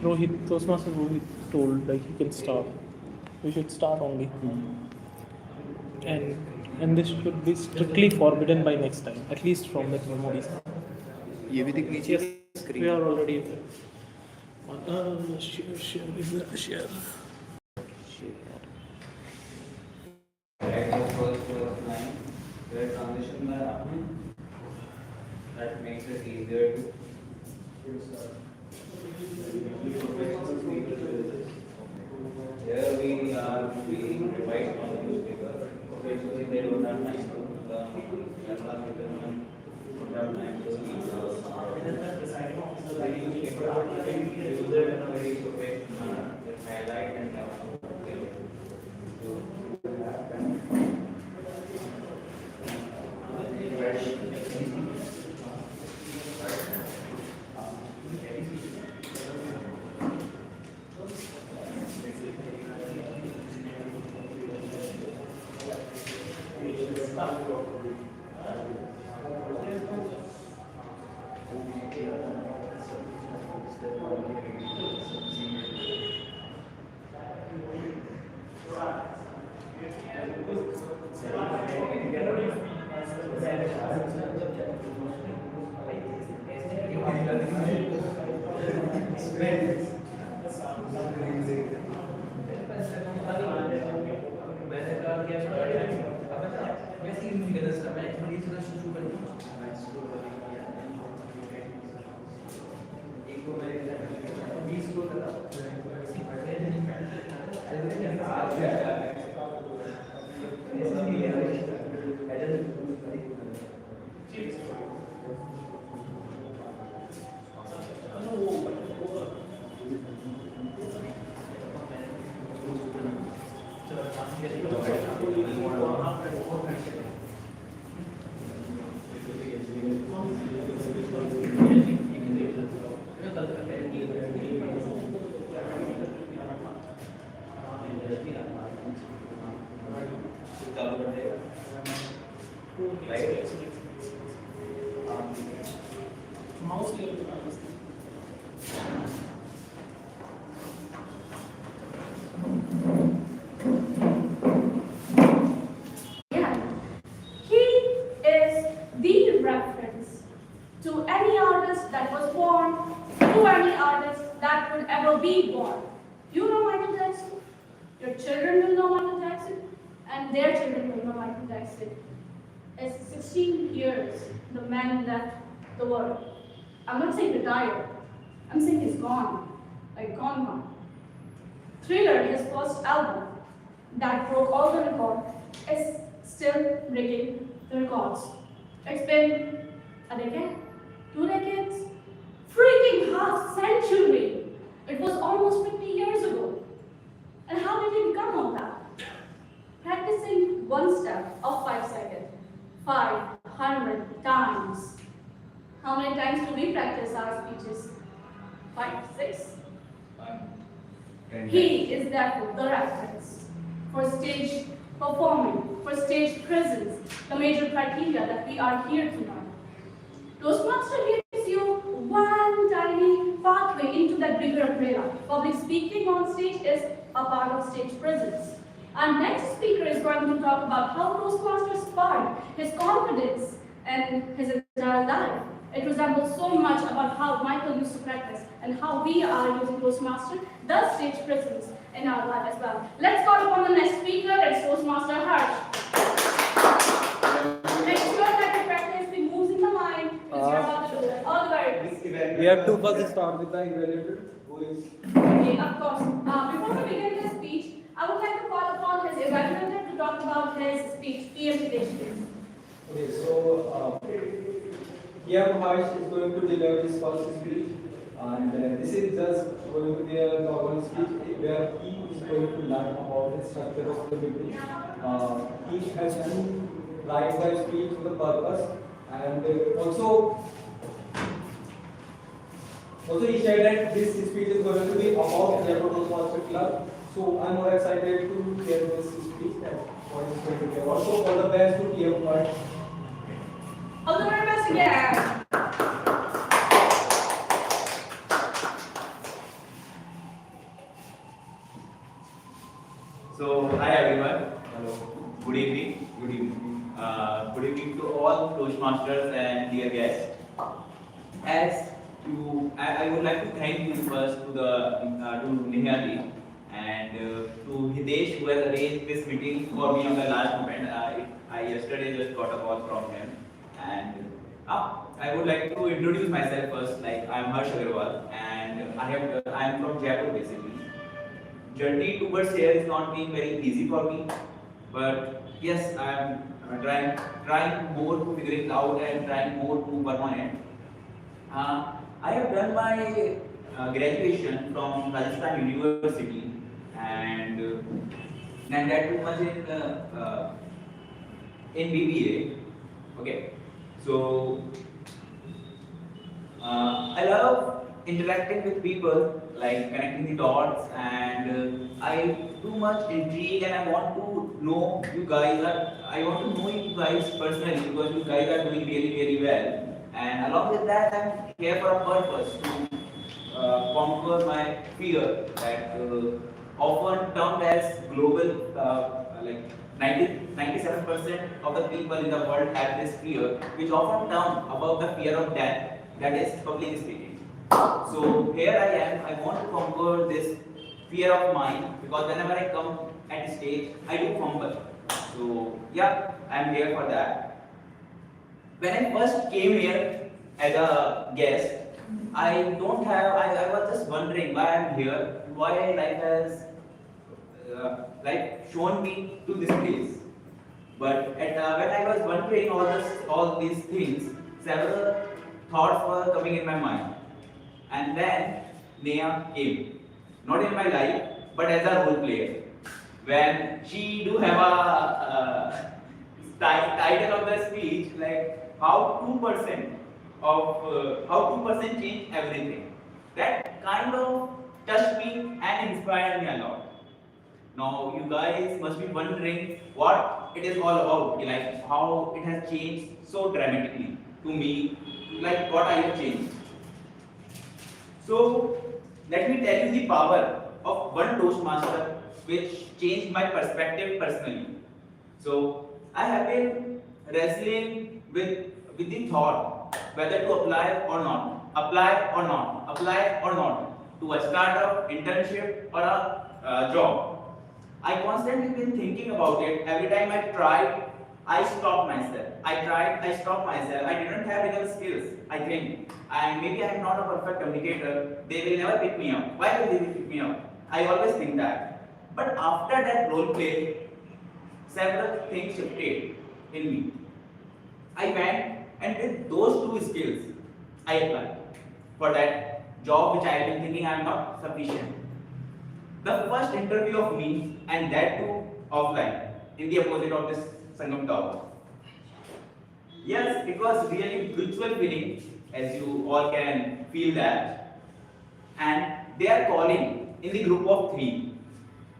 Toastmaster Rohit told like you can start. We should start only. And this should be strictly forbidden by next time, at least from the memories. ये भी दिखनी चाहिए We are already share. Is there a share? Write the first line, where transition by happening. That makes it easier to here we are being revised on the newspaper. Occasionally they don't have time to learn. That's why we don't have time to speak. The newspaper use it in a very professional manner. Just highlight and the world. I'm not saying retired. I'm saying he's gone. Like gone. Thriller, his first album that broke all the records, is still breaking the records. It's been a decade, 2 decades, freaking half century. It was almost 50 years ago. And how did he become all that? Practicing one step of 5 seconds, 500 times. How many times do we practice our speeches? 5, 6? He is therefore the reference for stage performing, for stage presence, the major criteria that we are here to learn. Toastmaster gives you one tiny pathway into that bigger umbrella. Public speaking on stage is a part of stage presence. Our next speaker is going to talk about how Toastmaster sparred his confidence and his entire life. It resembles so much about how Michael used to practice and how we are using Toastmaster, the stage presence in our life as well. Let's call upon the next speaker, it's Toastmaster Harsh. Make sure that the practice be moves in the mind because you're about to do it. All the way. We have to first start with the evaluator who is. Okay, of course. Before we begin this speech, I would like to call upon his evaluator to talk about his speech, PM. Okay, so PM Harsh is going to deliver his first speech, and this is just going to be a normal speech where he is going to learn about the structure of the meeting. He has to write the speech with the purpose, and also he said that this speech is going to be about Jaipur Toastmasters Club. So I'm more excited to hear this speech and what is going to be. Also, all the best to PM Harsh. All the very best again. as I would like to thank you first to the to Nihali and to Hitesh who has arranged this meeting for me on the last moment. I yesterday just got a call from him, and I would like to introduce myself first. Like I am Harsh Agarwal, and I am from Jaipur basically. Journey towards here is not being very easy for me, but yes, I am trying more to figure it out and trying more to work on it. I have done my graduation from Rajasthan University, and and that too much in BBA. Okay, so I love interacting with people, like connecting the dots, and I too much intrigue, and I want to know you guys. I want to know you guys personally because you guys are doing really, really well. And along with that, I'm here for a purpose to conquer my fear that often termed as global, like 97% of the people in the world have this fear, which often termed about the fear of death, that is public speaking. So here I am, I want to conquer this fear of mine because whenever I come at the stage, I do fumble. So yeah, I'm here for that. When I first came here as a guest, I was just wondering why I'm here, why life has shown me to this place. But when I was wondering all these things, several thoughts were coming in my mind. And then Neha came, not in my life, but as a role player. When she do have a title of the speech like how 2% how 2% change everything. That kind of touched me and inspired me a lot. Now you guys must be wondering what it is all about, like how it has changed so dramatically to me, like what I have changed. So let me tell you the power of one Toastmaster which changed my perspective personally. So I have been wrestling with the thought whether to apply or not, apply or not, apply or not to a startup, internship or a job. I constantly been thinking about it. Every time I tried, I stopped myself. I tried, I stopped myself. I didn't have enough skills, I think. And maybe I am not a perfect communicator. They will never pick me up. Why will they pick me up? I always think that. But after that role play, several things shifted in me. I went and with those two skills, I applied for that job which I have been thinking I am not sufficient. The first interview of me and that too offline in the opposite of this Sangam Tower. Yes, it was really spiritual feeling as you all can feel that. And they are calling in the group of 3.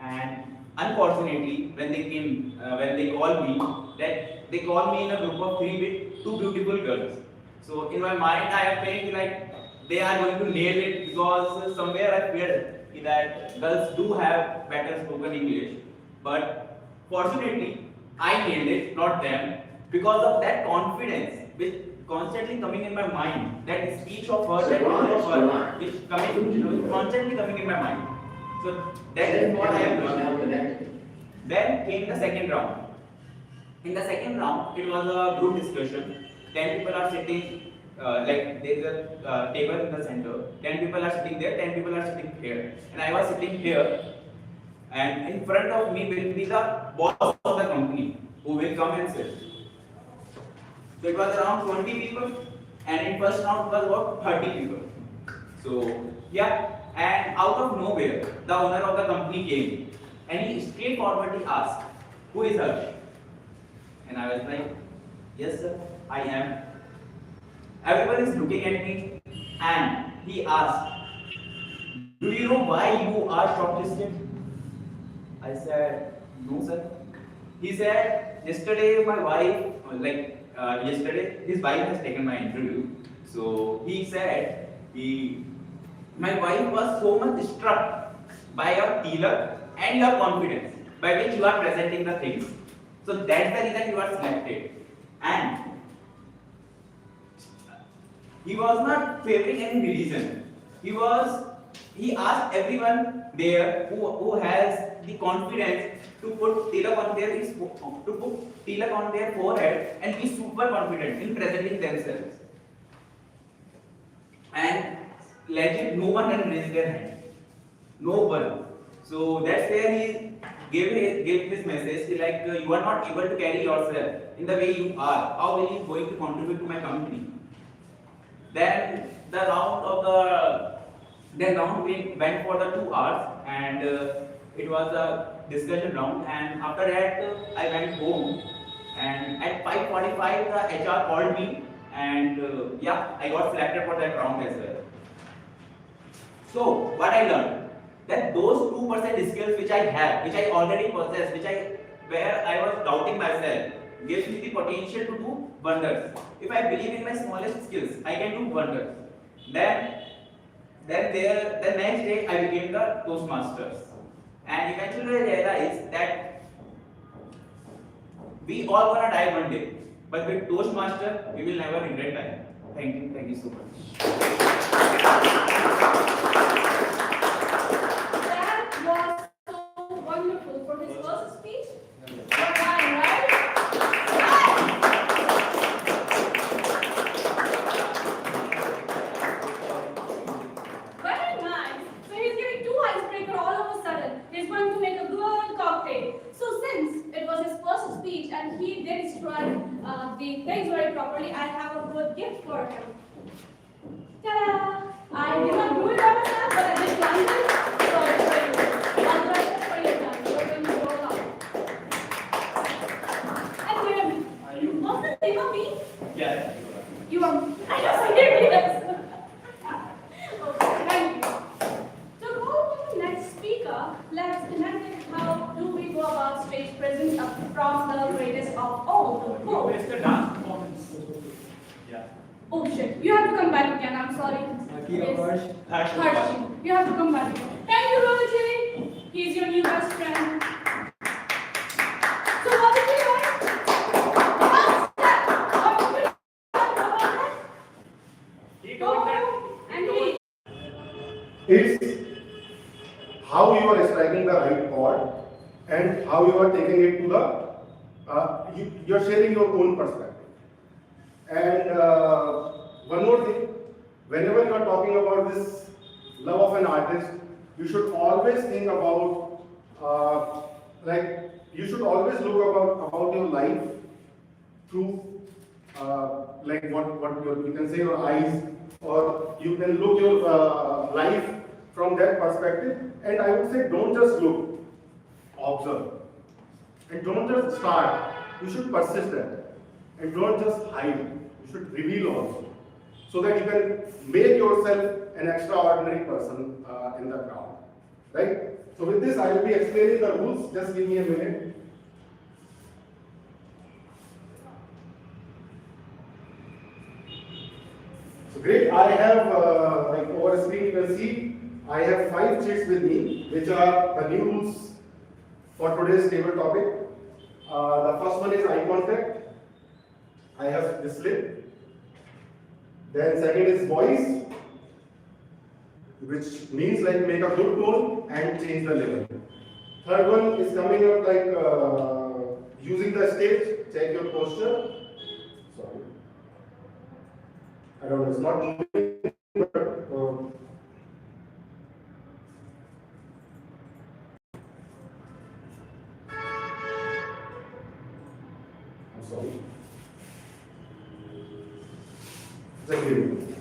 And unfortunately, when they called me, that they called me in a group of 3 with 2 beautiful girls. So in my mind, I am feeling like they are going to nail it because somewhere I feared that girls do have better spoken English. But fortunately, I nailed it, not them, because of that confidence which constantly coming in my mind. That speech of her, that word of her, constantly coming in my mind. So that is what I have done. Then came the second round. In the second round, it was a group discussion. 10 people are sitting, like there is a table in the center. 10 people are sitting there, 10 people are sitting here. And I was sitting here, and in front of me will be the boss of the company who will come and sit. So it was around 20 people, and in first round was about 30 people. So yeah, and out of nowhere, the owner of the company came, and he straightforwardly asked, "Who is Harsh?" And I was like, "Yes, sir, I am." Everyone is looking at me, and he asked, "Do you know why you are shortlisted?" I said, "No, sir." He said, "Yesterday, my wife, yesterday, his wife has taken my interview." So he said, my wife was so much struck by your teller and your confidence by which you are presenting the things. So that's the reason you are selected. And He was not favoring any religion. He asked everyone there who has the confidence to put tilak on their forehead and be super confident in presenting themselves. And legit, no one can raise their hand. No one. So that's where he gave his message like you are not able to carry yourself in the way you are. How will you going to contribute to my company? Then the round of the then round we went for the 2 hours and it was a discussion round and after that I went home and at 5:45 the HR called me and yeah I got selected for that round as well. So what I learned that those 2% skills which I have, which I already possess, where I was doubting myself, gives me the potential to do wonders. If I believe in my smallest skills, I can do wonders. The next day I became the Toastmasters, and eventually I realized that we all gonna die one day, but with Toastmaster we will never regret dying. Thank you so much. That was so wonderful for his first speech. What time, right? Very nice. So he's giving 2 icebreaker all of a sudden. He's going to make a good cocktail. So since it was his first speech and he did strike the things very properly, I have a good gift for him. Ta-da! I did not do it by myself, but I did plan it. So I will show you. I'll try it for your time. You're going to roll out. And wait a minute. You want the name of me? Yes. You are. I know, serious. Okay, thank you. So go to the next speaker. Let's connect it. How do we go about stage presence from the greatest of all the four? It's the dance performance. Yeah. Oh shit, you have to come back again, I'm sorry. Yes. Harsh, you have to come back again. Thank you, Rohit. He's your new best friend. So what did you learn? It's how you are striking the right chord and how you are taking it to the, you're sharing your own perspective. And one more thing, whenever you are talking about this love of an artist, you should always think about, you should always look about your life through, you can say your eyes, or you can look your life from that perspective. And I would say, don't just look, observe, and don't just start. You should persist at it, and don't just hide. You should reveal also, so that you can make yourself an extraordinary person in the crowd, right? So with this, I will be explaining the rules. Just give me a minute. So great. I have over screen you can see I have 5 sheets with me, which are the new rules for today's table topic. The first one is eye contact. I have displayed. Then second is voice, which means like make a good tone and change the level. Third one is coming up like using the stage, check your posture. Sorry, I don't know, it's not moving, but I'm sorry. Thank you.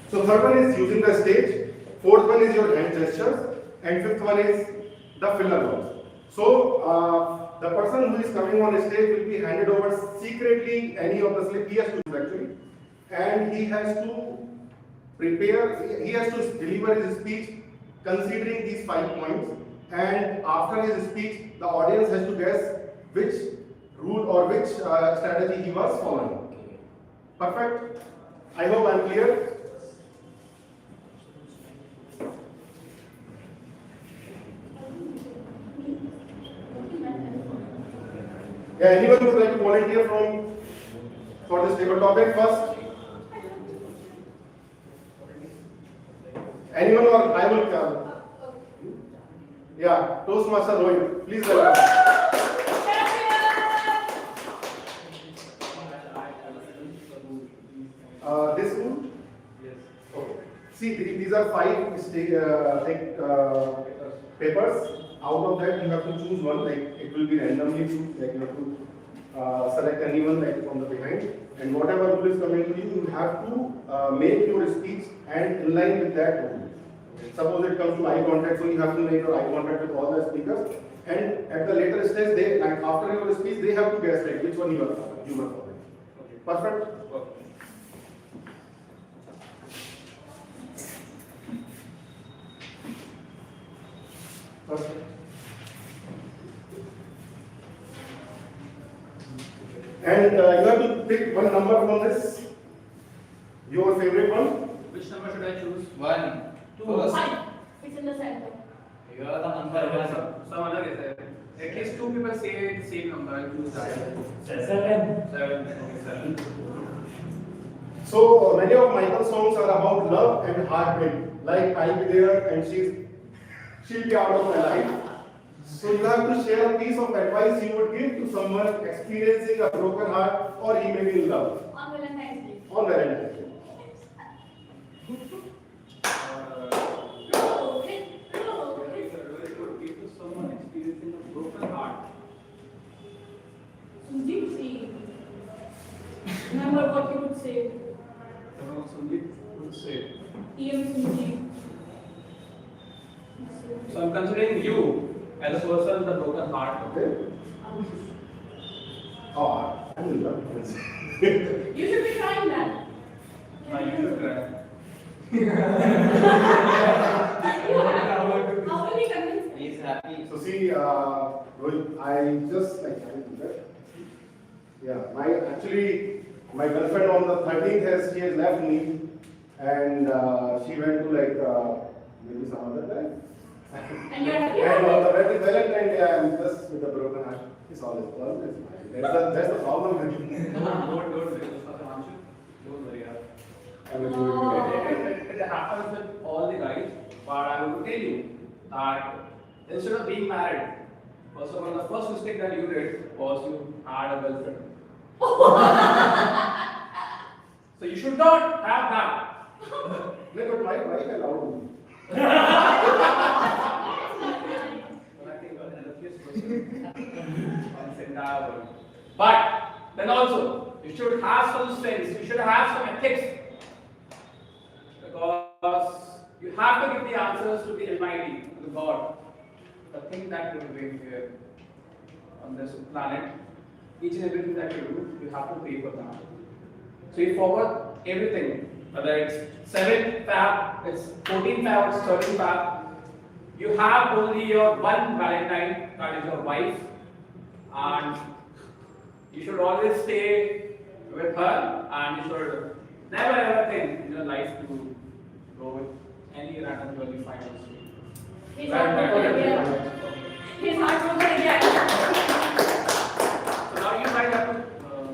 So third one is using the stage, fourth one is your hand gestures, and fifth one is the filler words. So the person who is coming on stage will be handed over secretly any of the slip. He has to do actually, and he has to prepare. He has to deliver his speech considering these 5 points. And after his speech, the audience has to guess which rule or which strategy he was following. Perfect? I hope I'm clear. Yeah, anyone would like to volunteer for this table topic first? Anyone or I will come? Yeah, Toastmaster Rohit, please welcome. This one? Yes. Okay. See, these are 5 papers. Out of that, you have to choose one. Like it will be randomly choose. Like you have to select anyone like from the behind. And whatever rule is coming to you, you have to make your speech and in line with that rule. Suppose it comes to eye contact, so you have to make your eye contact with all the speakers. And at the later stage, they like after your speech, they have to guess like which one you are following. Okay. Perfect. Okay. Perfect. And you have to pick one number from this. Your favorite one. Which number should I choose? 1, 2. Five. It's in the center. You are the number 1. Some other is there. At least 2 people say the same number. I'll choose that. 7. 7. Okay, 7. So many of Michael's songs are about love and heartbreak. Like I'll be there and she'll be out of my life. So you have to share a piece of advice you would give to someone experiencing a broken heart or he may be in love. On Valentine's Day. On Valentine's Day. Someone experiencing a broken heart. Sunjit, remember what you would say. Sandeep would say. EM Sunjit. So I'm considering you as a person with a broken heart. Okay? Oh, I'm in love. You should be trying that. You should try. How will you convince me? He's happy. So see, Rohit, I just like having to that. Yeah, my girlfriend on the 13th she has left me, and she went to like maybe some other guy. And you're happy? And on the very Valentine's Day, I'm just with a broken heart. It's always that's the problem with you. Don't worry. Don't worry. I'm a good It happens with all the guys, but I want to tell you that instead of being married, first of all, the first mistake that you did was you had a girlfriend. So you should not have that. No, but my wife allowed me. But I think you're the luckiest person on this entire world. But then also, you should have some strengths, you should have some ethics. Because you have to give the answers to the Almighty, to the God. The thing that you're doing here on this planet, each and everything that you do, you have to pay for that. So you forward everything, whether it's 7th Fab, it's 14th Fab, it's 13th Fab. You have only your one Valentine, that is your wife, and you should always stay with her, and you should never ever think in your life to go with any random girl you find on the street. He's heartbroken again. He's heartbroken again. So now you might have to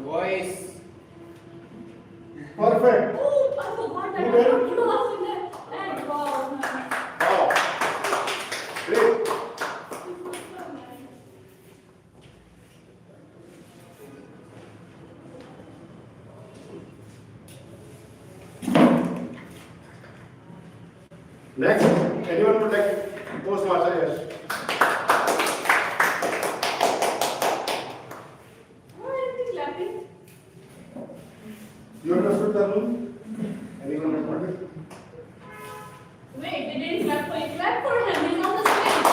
Voice. Perfect. Oh, I forgot that. I don't know what's in there. And wow. Wow. Great. Next, anyone would like Toastmaster? Yes. Why are you clapping? You understood the rule? Anyone understood? Wait, they didn't clap for you. Clap for him. He's on the stage.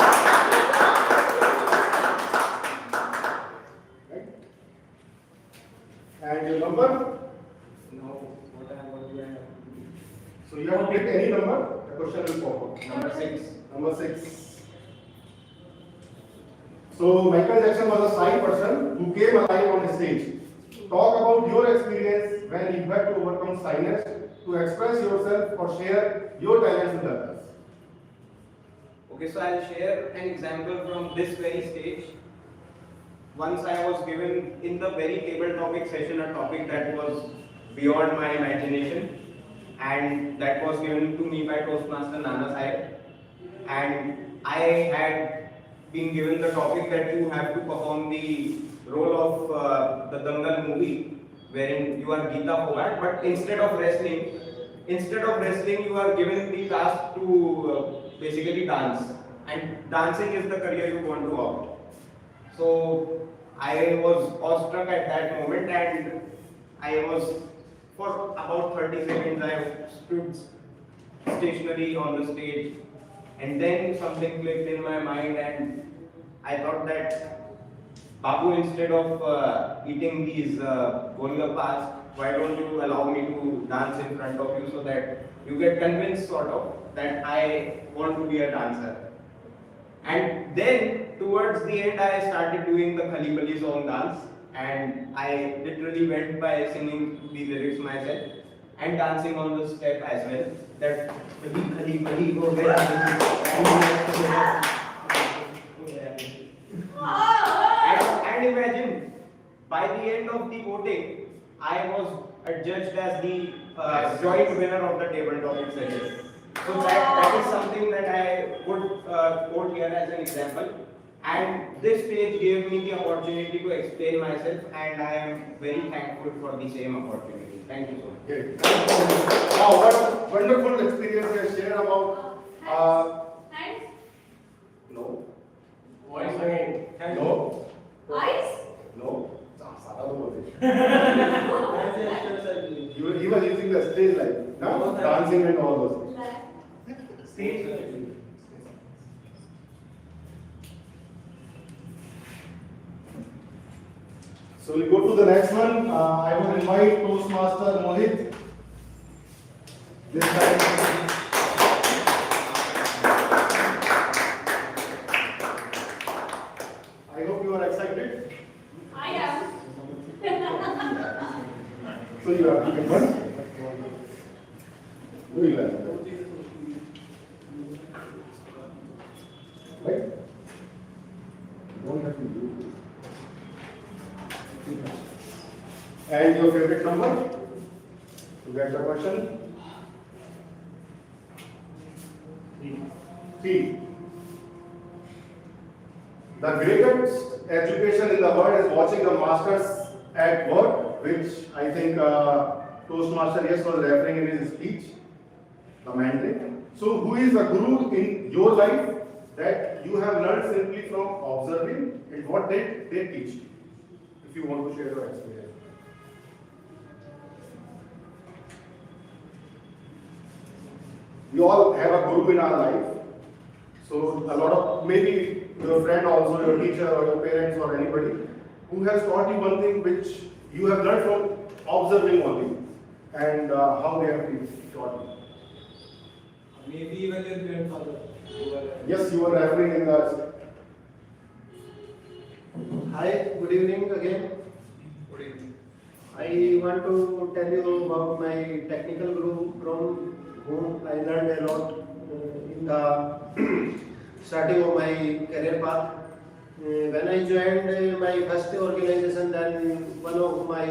Right? And your number? know what do I have to do. So you have to pick any number. The question will follow. Number 6. Number 6. So Michael Jackson was a shy person who came alive on stage. Talk about your experience when you had to overcome shyness to express yourself or share your talents with others. Okay, so I'll share an example from this very stage. once I was given in the very table topic session a topic that was beyond my imagination, and that was given to me by Toastmaster Nana Sahib. And I had been given the topic that you have to perform the role of the Dangal movie, wherein you are Geeta Fogart, but instead of wrestling, you are given the task to basically dance, and dancing is the career you want to opt. So I was awestruck at that moment, and I was for about 30 seconds I stood stationary on the stage, and then something clicked in my mind, and I thought that Babu, instead of eating these golgappas, why don't you allow me to dance in front of you so that you get convinced sort of that I want to be a dancer. And then towards the end I started doing the Khali Bali song dance, and I literally went by singing the lyrics myself and dancing on the step as well. That Khali Khali Bali go and imagine, by the end of the voting, I was adjudged as the joint winner of the table topic session. So that is something that I would quote here as an example. And this stage gave me the opportunity to explain myself, and I am very thankful for the same opportunity. Thank you so much. Okay. Wow, what a wonderful experience you have shared about. Hands? No. Voice again. No. Eyes? No. He was using the stage like dancing and all those things. Stage. So we'll go to the next one. I will invite Toastmaster Mohit. This time. I hope you are excited. I am. So you have to get one. Do you like? Right? You don't have to do this. And your favorite number to get the question? 3. The greatest education in the world is watching the masters at work, which I think Toastmaster yes was referring in his speech, the Mandarin. So who is a guru in your life that you have learned simply from observing, and what did they teach you? If you want to share your experience. We all have a guru in our life. So a lot of, maybe your friend also, your teacher or your parents or anybody who has taught you one thing which you have learned from observing only, and how they have been taught you. Maybe even your grandfather. Yes, you were referring in the. Hi, good evening again. Good evening. I want to tell you about my technical guru from whom I learned a lot in the starting of my career path. When I joined my first organization, then one of my